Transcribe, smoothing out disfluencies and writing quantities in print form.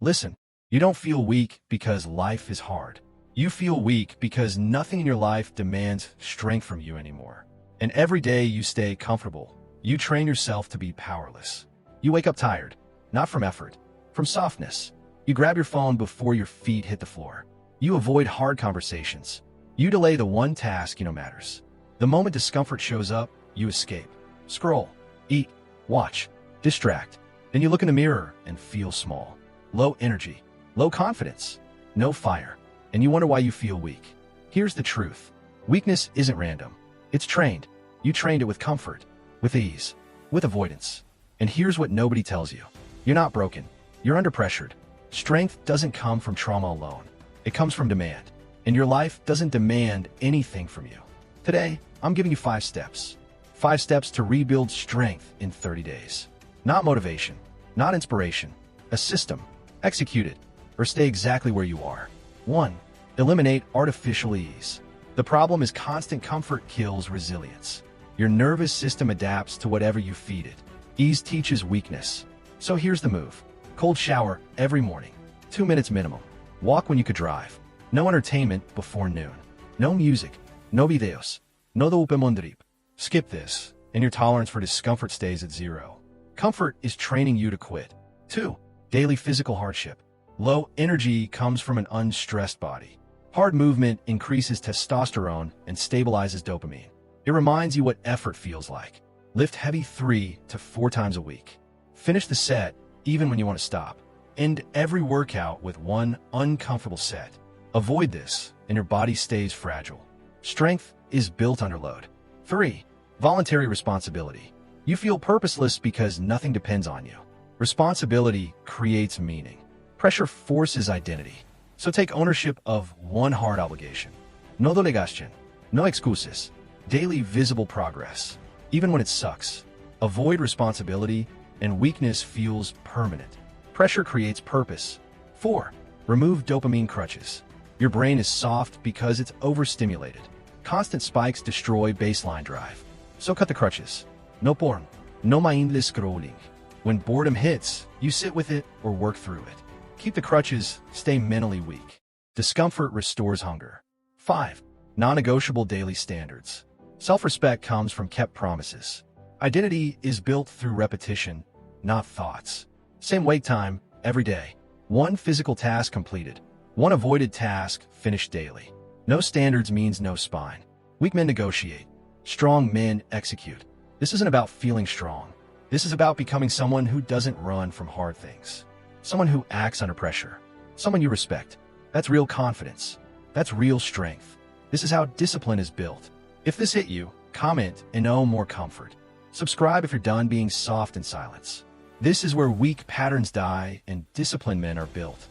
Listen, you don't feel weak because life is hard. You feel weak because nothing in your life demands strength from you anymore. And every day you stay comfortable, you train yourself to be powerless. You wake up tired, not from effort, from softness. You grab your phone before your feet hit the floor. You avoid hard conversations. You delay the one task you know matters. The moment discomfort shows up, you escape. Scroll, eat, watch, distract. Then you look in the mirror and feel small. Low energy, low confidence, no fire. And you wonder why you feel weak. Here's the truth. Weakness isn't random. It's trained. You trained it with comfort, with ease, with avoidance. And here's what nobody tells you. You're not broken. You're under pressured. Strength doesn't come from trauma alone. It comes from demand. And your life doesn't demand anything from you. Today, I'm giving you 5 steps. 5 steps to rebuild strength in 30 days. Not motivation, not inspiration. A system. Execute it, or stay exactly where you are. 1. Eliminate artificial ease. The problem is constant comfort kills resilience. Your nervous system adapts to whatever you feed it. Ease teaches weakness. So here's the move. Cold shower every morning. 2 minutes minimum. Walk when you could drive. No entertainment before noon. No music. No videos. No upemondrip. Skip this, and your tolerance for discomfort stays at 0. Comfort is training you to quit. 2. Daily physical hardship. Low energy comes from an unstressed body. Hard movement increases testosterone and stabilizes dopamine. It reminds you what effort feels like. Lift heavy 3 to 4 times a week. Finish the set even when you want to stop. End every workout with one uncomfortable set. Avoid this, and your body stays fragile. Strength is built under load. 3. Voluntary responsibility. You feel purposeless because nothing depends on you. Responsibility creates meaning. Pressure forces identity. So take ownership of one hard obligation. No delegación, no excuses. Daily visible progress. Even when it sucks. Avoid responsibility, and weakness feels permanent. Pressure creates purpose. 4. Remove dopamine crutches. Your brain is soft because it's overstimulated. Constant spikes destroy baseline drive. So cut the crutches. No porn. No mindless scrolling. When boredom hits, you sit with it or work through it. Keep the crutches, stay mentally weak. Discomfort restores hunger. 5. Non-negotiable daily standards. Self-respect comes from kept promises. Identity is built through repetition, not thoughts. Same wake time, every day. One physical task completed. One avoided task finished daily. No standards means no spine. Weak men negotiate. Strong men execute. This isn't about feeling strong. This is about becoming someone who doesn't run from hard things. Someone who acts under pressure. Someone you respect. That's real confidence. That's real strength. This is how discipline is built. If this hit you, comment and know more comfort. Subscribe if you're done being soft in silence. This is where weak patterns die and disciplined men are built.